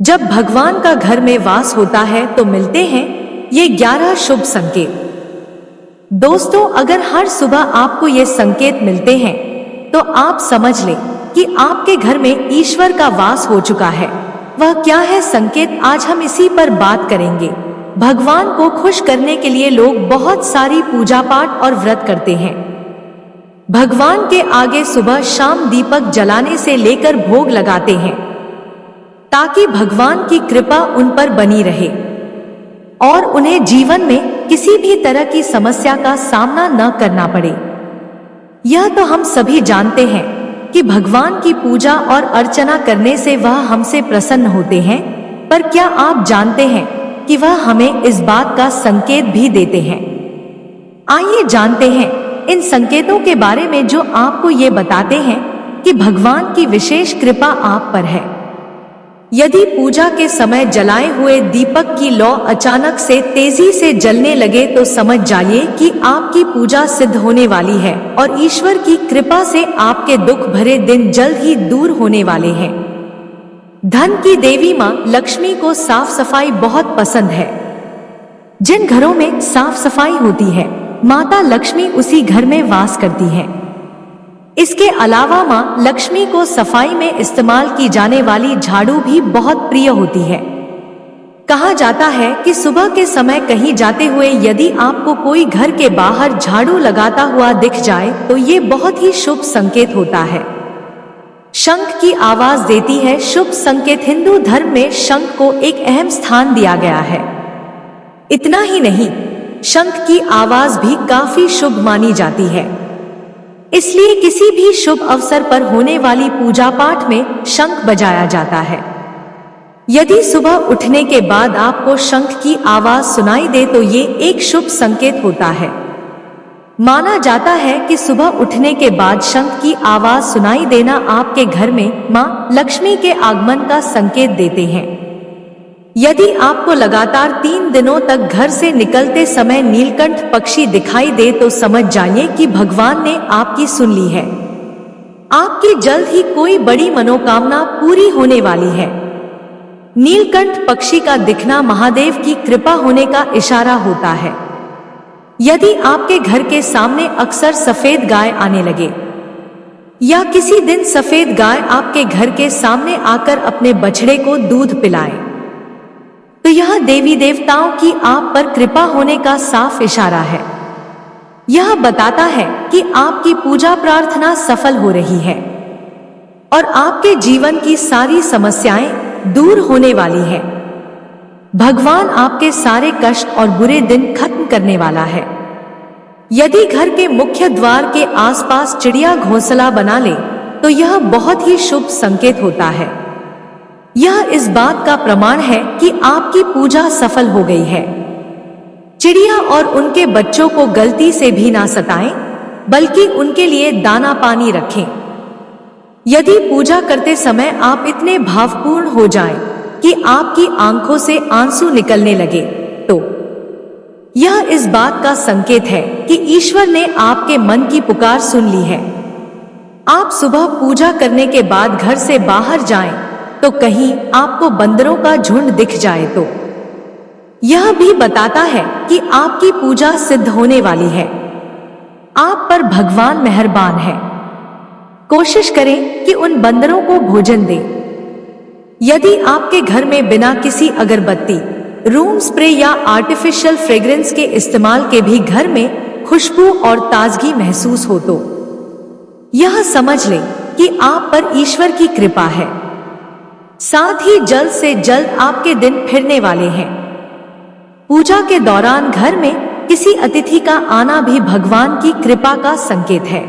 जब भगवान का घर में वास होता है तो मिलते हैं ये 11 शुभ संकेत। दोस्तों, अगर हर सुबह आपको ये संकेत मिलते हैं तो आप समझ लें कि आपके घर में ईश्वर का वास हो चुका है। वह क्या है संकेत, आज हम इसी पर बात करेंगे। भगवान को खुश करने के लिए लोग बहुत सारी पूजा पाठ और व्रत करते हैं। भगवान के आगे सुबह शाम दीपक जलाने से लेकर भोग लगाते हैं ताकि भगवान की कृपा उन पर बनी रहे और उन्हें जीवन में किसी भी तरह की समस्या का सामना न करना पड़े। यह तो हम सभी जानते हैं कि भगवान की पूजा और अर्चना करने से वह हमसे प्रसन्न होते हैं, पर क्या आप जानते हैं कि वह हमें इस बात का संकेत भी देते हैं? आइए जानते हैं इन संकेतों के बारे में जो आपको ये बताते हैं कि भगवान की विशेष कृपा आप पर है। यदि पूजा के समय जलाए हुए दीपक की लौ अचानक से तेजी से जलने लगे तो समझ जाइए कि आपकी पूजा सिद्ध होने वाली है और ईश्वर की कृपा से आपके दुख भरे दिन जल्द ही दूर होने वाले हैं। धन की देवी मां लक्ष्मी को साफ सफाई बहुत पसंद है। जिन घरों में साफ सफाई होती है, माता लक्ष्मी उसी घर में वास करती है। इसके अलावा मां लक्ष्मी को सफाई में इस्तेमाल की जाने वाली झाड़ू भी बहुत प्रिय होती है। कहा जाता है कि सुबह के समय कहीं जाते हुए यदि आपको कोई घर के बाहर झाड़ू लगाता हुआ दिख जाए तो ये बहुत ही शुभ संकेत होता है। शंख की आवाज देती है शुभ संकेत। हिंदू धर्म में शंख को एक अहम स्थान दिया गया है। इतना ही नहीं, शंख की आवाज भी काफी शुभ मानी जाती है। इसलिए किसी भी शुभ अवसर पर होने वाली पूजा पाठ में शंख बजाया जाता है। यदि सुबह उठने के बाद आपको शंख की आवाज सुनाई दे तो ये एक शुभ संकेत होता है। माना जाता है कि सुबह उठने के बाद शंख की आवाज सुनाई देना आपके घर में मां लक्ष्मी के आगमन का संकेत देते हैं। यदि आपको लगातार 3 दिनों तक घर से निकलते समय नीलकंठ पक्षी दिखाई दे तो समझ जाइए कि भगवान ने आपकी सुन ली है। आपकी जल्द ही कोई बड़ी मनोकामना पूरी होने वाली है। नीलकंठ पक्षी का दिखना महादेव की कृपा होने का इशारा होता है। यदि आपके घर के सामने अक्सर सफेद गाय आने लगे या किसी दिन सफेद गाय आपके घर के सामने आकर अपने बछड़े को दूध पिलाए तो यह देवी देवताओं की आप पर कृपा होने का साफ इशारा है। यह बताता है कि आपकी पूजा प्रार्थना सफल हो रही है और आपके जीवन की सारी समस्याएं दूर होने वाली है। भगवान आपके सारे कष्ट और बुरे दिन खत्म करने वाला है। यदि घर के मुख्य द्वार के आसपास चिड़िया घोंसला बना ले तो यह बहुत ही शुभ संकेत होता है। यह इस बात का प्रमाण है कि आपकी पूजा सफल हो गई है। चिड़िया और उनके बच्चों को गलती से भी ना सताएं, बल्कि उनके लिए दाना पानी रखें। यदि पूजा करते समय आप इतने भावपूर्ण हो जाएं कि आपकी आंखों से आंसू निकलने लगे तो यह इस बात का संकेत है कि ईश्वर ने आपके मन की पुकार सुन ली है। आप सुबह पूजा करने के बाद घर से बाहर जाएं तो कहीं आपको बंदरों का झुंड दिख जाए तो यह भी बताता है कि आपकी पूजा सिद्ध होने वाली है। आप पर भगवान मेहरबान है। कोशिश करें कि उन बंदरों को भोजन दें। यदि आपके घर में बिना किसी अगरबत्ती, रूम स्प्रे या आर्टिफिशियल फ्रेग्रेंस के इस्तेमाल के भी घर में खुशबू और ताजगी महसूस हो तो यह समझ लें कि आप पर ईश्वर की कृपा है। साथ ही जल्द से जल्द आपके दिन फिरने वाले हैं। पूजा के दौरान घर में किसी अतिथि का आना भी भगवान की कृपा का संकेत है।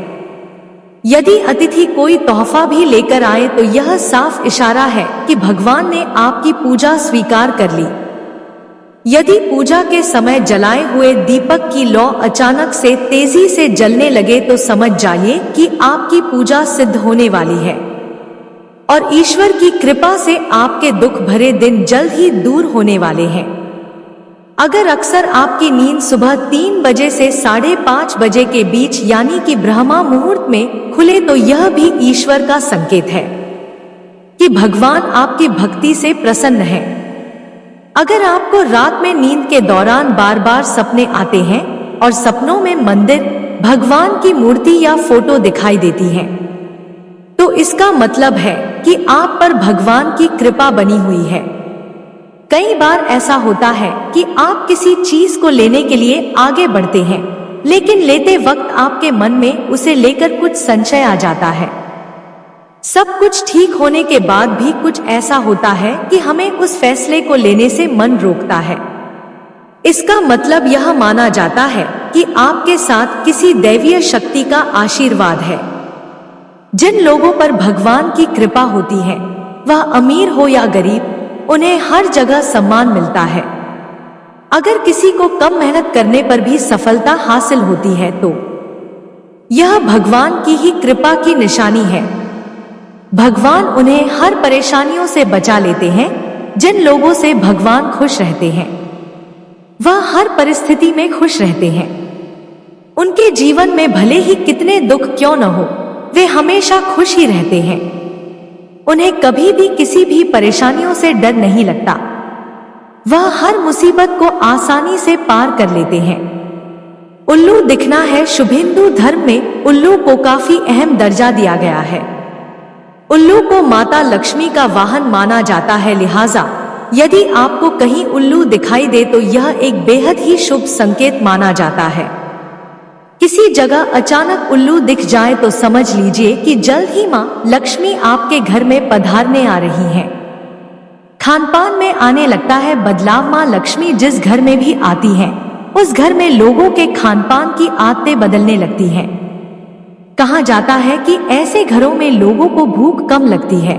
यदि अतिथि कोई तोहफा भी लेकर आए तो यह साफ इशारा है कि भगवान ने आपकी पूजा स्वीकार कर ली। यदि पूजा के समय जलाए हुए दीपक की लौ अचानक से तेजी से जलने लगे तो समझ जाइए कि आपकी पूजा सिद्ध होने वाली है और ईश्वर की कृपा से आपके दुख भरे दिन जल्द ही दूर होने वाले हैं। अगर अक्सर आपकी नींद सुबह 3 बजे से 5:30 बजे के बीच यानी कि ब्रह्मा मुहूर्त में खुले तो यह भी ईश्वर का संकेत है कि कि भगवान आपकी भक्ति से प्रसन्न है। अगर आपको रात में नींद के दौरान बार बार सपने आते हैं और सपनों में मंदिर, भगवान की मूर्ति या फोटो दिखाई देती है, तो इसका मतलब है कि आप पर भगवान की कृपा बनी हुई है। कई बार ऐसा होता है कि आप किसी चीज को लेने के लिए आगे बढ़ते हैं, लेकिन लेते वक्त आपके मन में उसे लेकर कुछ संशय आ जाता है। सब कुछ ठीक होने के बाद भी कुछ ऐसा होता है कि हमें उस फैसले को लेने से मन रोकता है। इसका मतलब यह माना जाता है कि आपके साथ किसी दैवीय शक्ति का आशीर्वाद है। जिन लोगों पर भगवान की कृपा होती है, वह अमीर हो या गरीब, उन्हें हर जगह सम्मान मिलता है। अगर किसी को कम मेहनत करने पर भी सफलता हासिल होती है तो यह भगवान की ही कृपा की निशानी है। भगवान उन्हें हर परेशानियों से बचा लेते हैं। जिन लोगों से भगवान खुश रहते हैं, वह हर परिस्थिति में खुश रहते हैं। उनके जीवन में भले ही कितने दुख क्यों न हो, वे हमेशा खुश ही रहते हैं। उन्हें कभी भी किसी भी परेशानियों से डर नहीं लगता। वह हर मुसीबत को आसानी से पार कर लेते हैं। उल्लू दिखना है शुभ। हिंदू धर्म में उल्लू को काफी अहम दर्जा दिया गया है। उल्लू को माता लक्ष्मी का वाहन माना जाता है, लिहाजा यदि आपको कहीं उल्लू दिखाई दे तो यह एक बेहद ही शुभ संकेत माना जाता है। किसी जगह अचानक उल्लू दिख जाए तो समझ लीजिए कि जल्द ही मां लक्ष्मी आपके घर में पधारने आ रही हैं। खानपान में आने लगता है बदलाव। मां लक्ष्मी जिस घर में भी आती हैं, उस घर में लोगों के खानपान की आदतें बदलने लगती हैं। कहा जाता है कि ऐसे घरों में लोगों को भूख कम लगती है।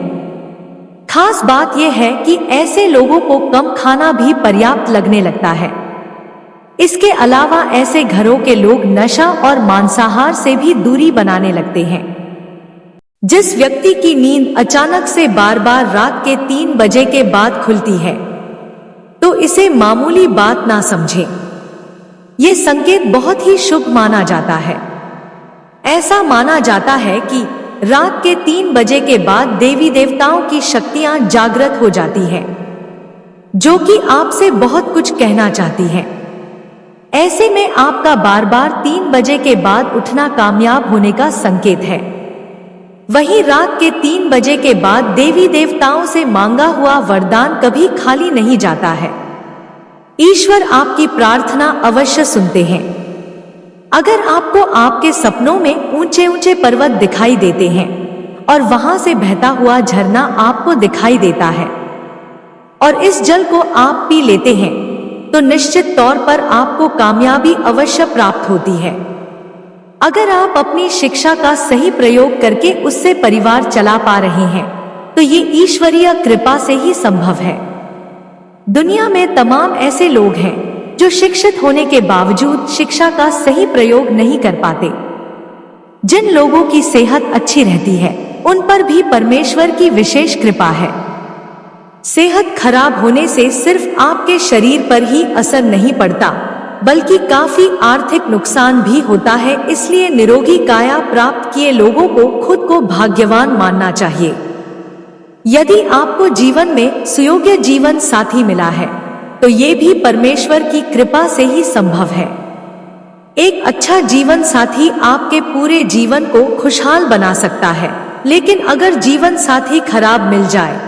खास बात यह है कि ऐसे लोगों को कम खाना भी पर्याप्त लगने लगता है। इसके अलावा ऐसे घरों के लोग नशा और मांसाहार से भी दूरी बनाने लगते हैं। जिस व्यक्ति की नींद अचानक से बार बार रात के 3 बजे के बाद खुलती है, तो इसे मामूली बात ना समझें। ये संकेत बहुत ही शुभ माना जाता है। ऐसा माना जाता है कि रात के 3 बजे के बाद देवी देवताओं की शक्तियां जागृत हो जाती हैं, जो कि आपसे बहुत कुछ कहना चाहती हैं। ऐसे में आपका बार बार 3 बजे के बाद उठना कामयाब होने का संकेत है। वहीं रात के 3 बजे के बाद देवी देवताओं से मांगा हुआ वरदान कभी खाली नहीं जाता है। ईश्वर आपकी प्रार्थना अवश्य सुनते हैं। अगर आपको आपके सपनों में ऊंचे ऊंचे पर्वत दिखाई देते हैं और वहां से बहता हुआ झरना आपको दिखाई देता है और इस जल को आप पी लेते हैं, तो निश्चित तौर पर आपको कामयाबी अवश्य प्राप्त होती है। अगर आप अपनी शिक्षा का सही प्रयोग करके उससे परिवार चला पा रहे हैं, तो ये ईश्वरीय कृपा से ही संभव है। दुनिया में तमाम ऐसे लोग हैं जो शिक्षित होने के बावजूद शिक्षा का सही प्रयोग नहीं कर पाते। जिन लोगों की सेहत अच्छी रहती है, उन पर भी परमेश्वर की विशेष कृपा है। सेहत खराब होने से सिर्फ आपके शरीर पर ही असर नहीं पड़ता, बल्कि काफी आर्थिक नुकसान भी होता है। इसलिए निरोगी काया प्राप्त किए लोगों को खुद को भाग्यवान मानना चाहिए। यदि आपको जीवन में सुयोग्य जीवन साथी मिला है, तो ये भी परमेश्वर की कृपा से ही संभव है। एक अच्छा जीवन साथी आपके पूरे जीवन को खुशहाल बना सकता है, लेकिन अगर जीवन साथी खराब मिल जाए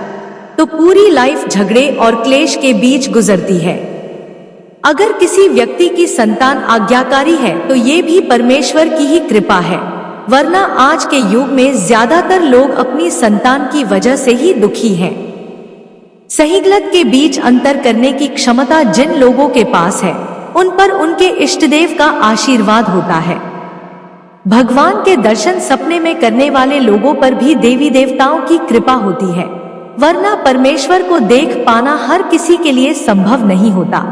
तो पूरी लाइफ झगड़े और क्लेश के बीच गुजरती है। अगर किसी व्यक्ति की संतान आज्ञाकारी है तो ये भी परमेश्वर की ही कृपा है, वरना आज के युग में ज्यादातर लोग अपनी संतान की वजह से ही दुखी हैं। सही गलत के बीच अंतर करने की क्षमता जिन लोगों के पास है, उन पर उनके इष्टदेव का आशीर्वाद होता है। भगवान के दर्शन सपने में करने वाले लोगों पर भी देवी देवताओं की कृपा होती है, वरना परमेश्वर को देख पाना हर किसी के लिए संभव नहीं होता।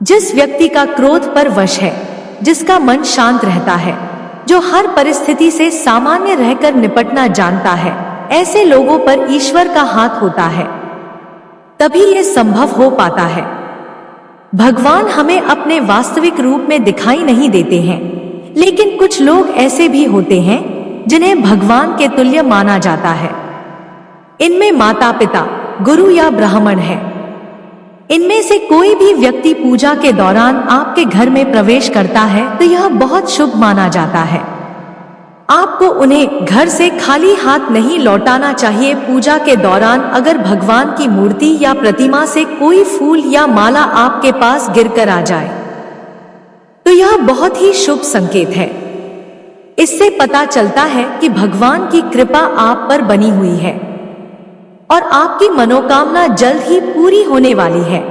जिस व्यक्ति का क्रोध पर वश है, जिसका मन शांत रहता है, जो हर परिस्थिति से सामान्य रहकर निपटना जानता है, ऐसे लोगों पर ईश्वर का हाथ होता है, तभी ये संभव हो पाता है। भगवान हमें अपने वास्तविक रूप में दिखाई नहीं देते हैं, लेकिन कुछ लोग ऐसे भी होते हैं जिन्हें भगवान के तुल्य माना जाता है। इनमें माता पिता, गुरु या ब्राह्मण है। इनमें से कोई भी व्यक्ति पूजा के दौरान आपके घर में प्रवेश करता है तो यह बहुत शुभ माना जाता है। आपको उन्हें घर से खाली हाथ नहीं लौटाना चाहिए। पूजा के दौरान अगर भगवान की मूर्ति या प्रतिमा से कोई फूल या माला आपके पास गिरकर आ जाए तो यह बहुत ही शुभ संकेत है। इससे पता चलता है कि भगवान की कृपा आप पर बनी हुई है और आपकी मनोकामना जल्द ही पूरी होने वाली है।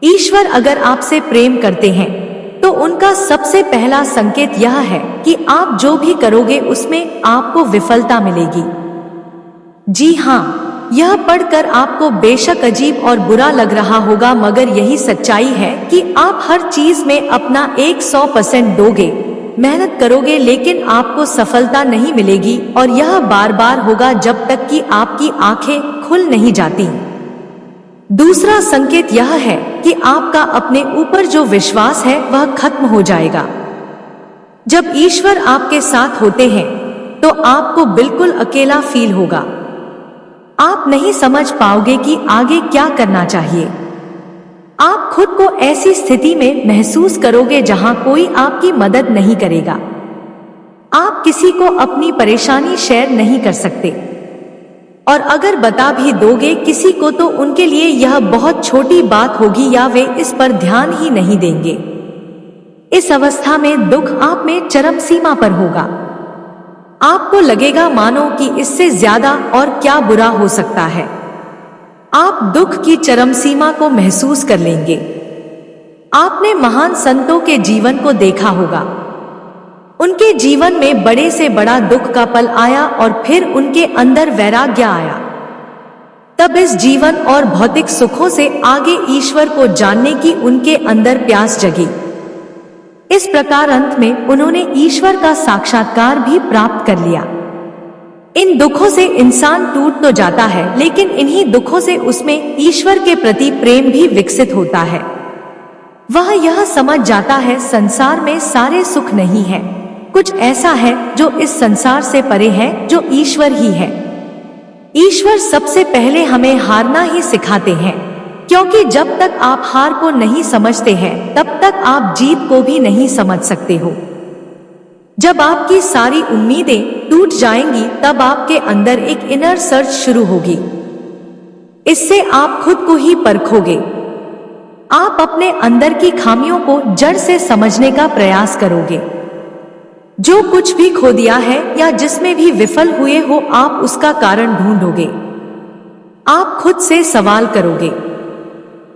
ईश्वर अगर आपसे प्रेम करते हैं तो उनका सबसे पहला संकेत यह है कि आप जो भी करोगे उसमें आपको विफलता मिलेगी। जी हाँ, यह पढ़कर आपको बेशक अजीब और बुरा लग रहा होगा, मगर यही सच्चाई है कि आप हर चीज में अपना 100% दोगे, मेहनत करोगे, लेकिन आपको सफलता नहीं मिलेगी और यह बार बार होगा जब तक कि आपकी आंखें खुल नहीं जाती। दूसरा संकेत यह है कि आपका अपने ऊपर जो विश्वास है वह खत्म हो जाएगा। जब ईश्वर आपके साथ होते हैं तो आपको बिल्कुल अकेला फील होगा। आप नहीं समझ पाओगे कि आगे क्या करना चाहिए। आप खुद को ऐसी स्थिति में महसूस करोगे जहां कोई आपकी मदद नहीं करेगा। आप किसी को अपनी परेशानी शेयर नहीं कर सकते और अगर बता भी दोगे किसी को तो उनके लिए यह बहुत छोटी बात होगी या वे इस पर ध्यान ही नहीं देंगे। इस अवस्था में दुख आप में चरम सीमा पर होगा। आपको लगेगा मानो कि इससे ज्यादा और क्या बुरा हो सकता है। आप दुख की चरम सीमा को महसूस कर लेंगे। आपने महान संतों के जीवन को देखा होगा। उनके जीवन में बड़े से बड़ा दुख का पल आया और फिर उनके अंदर वैराग्य आया। तब इस जीवन और भौतिक सुखों से आगे ईश्वर को जानने की उनके अंदर प्यास जगी। इस प्रकार अंत में उन्होंने ईश्वर का साक्षात्कार भी प्राप्त कर लिया। इन दुखों से इंसान टूट तो जाता है, लेकिन इन्हीं दुखों से उसमें ईश्वर के प्रति प्रेम भी विकसित होता है। वह यह समझ जाता है संसार में सारे सुख नहीं है, कुछ ऐसा है जो इस संसार से परे है, जो ईश्वर ही है। ईश्वर सबसे पहले हमें हारना ही सिखाते हैं, क्योंकि जब तक आप हार को नहीं समझते हैं तब तक आप जीत को भी नहीं समझ सकते हो। जब आपकी सारी उम्मीदें टूट जाएंगी तब आपके अंदर एक इनर सर्च शुरू होगी। इससे आप खुद को ही परखोगे। आप अपने अंदर की खामियों को जड़ से समझने का प्रयास करोगे। जो कुछ भी खो दिया है या जिसमें भी विफल हुए हो, आप उसका कारण ढूंढोगे। आप खुद से सवाल करोगे।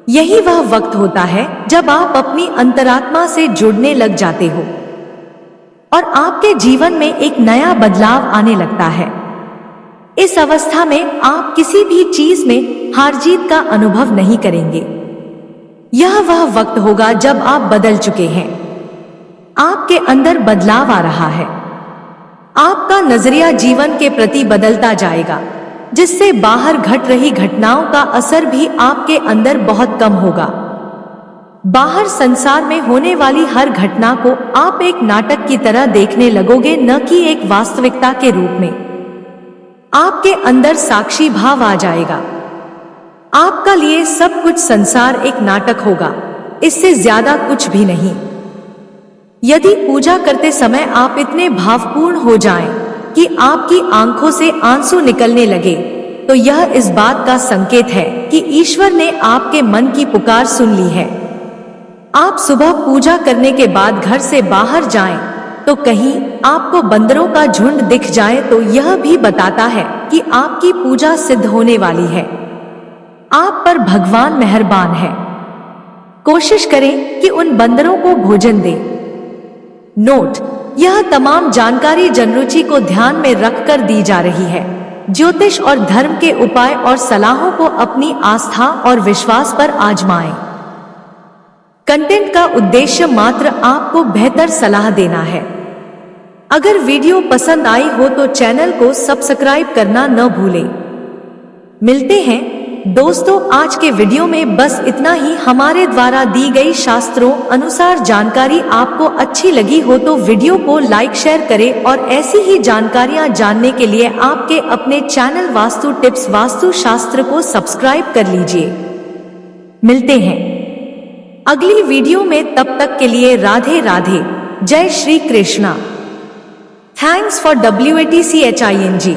यही वह वक्त होता है जब आप अपनी अंतरात्मा से जुड़ने लग जाते हो और आपके जीवन में एक नया बदलाव आने लगता है। इस अवस्था में आप किसी भी चीज में हार जीत का अनुभव नहीं करेंगे। यह वह वक्त होगा जब आप बदल चुके हैं। आपके अंदर बदलाव आ रहा है। आपका नजरिया जीवन के प्रति बदलता जाएगा, जिससे बाहर घट रही घटनाओं का असर भी आपके अंदर बहुत कम होगा। बाहर संसार में होने वाली हर घटना को आप एक नाटक की तरह देखने लगोगे, न कि एक वास्तविकता के रूप में। आपके अंदर साक्षी भाव आ जाएगा। आपका लिए सब कुछ संसार एक नाटक होगा, इससे ज्यादा कुछ भी नहीं। यदि पूजा करते समय आप इतने भावपूर्ण हो जाएं कि आपकी आंखों से आंसू निकलने लगे, तो यह इस बात का संकेत है कि ईश्वर ने आपके मन की पुकार सुन ली है। आप सुबह पूजा करने के बाद घर से बाहर जाएं, तो कहीं आपको बंदरों का झुंड दिख जाए तो यह भी बताता है कि आपकी पूजा सिद्ध होने वाली है। आप पर भगवान मेहरबान है। कोशिश करें कि उन बंदरों को भोजन दें। नोट: यह तमाम जानकारी जनरुचि को ध्यान में रखकर दी जा रही है। ज्योतिष और धर्म के उपाय और सलाहों को अपनी आस्था और विश्वास पर आजमाएं। कंटेंट का उद्देश्य मात्र आपको बेहतर सलाह देना है। अगर वीडियो पसंद आई हो तो चैनल को सब्सक्राइब करना न भूलें। मिलते हैं दोस्तों आज के वीडियो में बस इतना ही। हमारे द्वारा दी गई शास्त्रों अनुसार जानकारी आपको अच्छी लगी हो तो वीडियो को लाइक शेयर करें और ऐसी ही जानकारियां जानने के लिए आपके अपने चैनल वास्तु टिप्स वास्तु शास्त्र को सब्सक्राइब कर लीजिए। मिलते हैं अगली वीडियो में, तब तक के लिए राधे राधे, जय Shri Krishna. Thanks for WATCHING।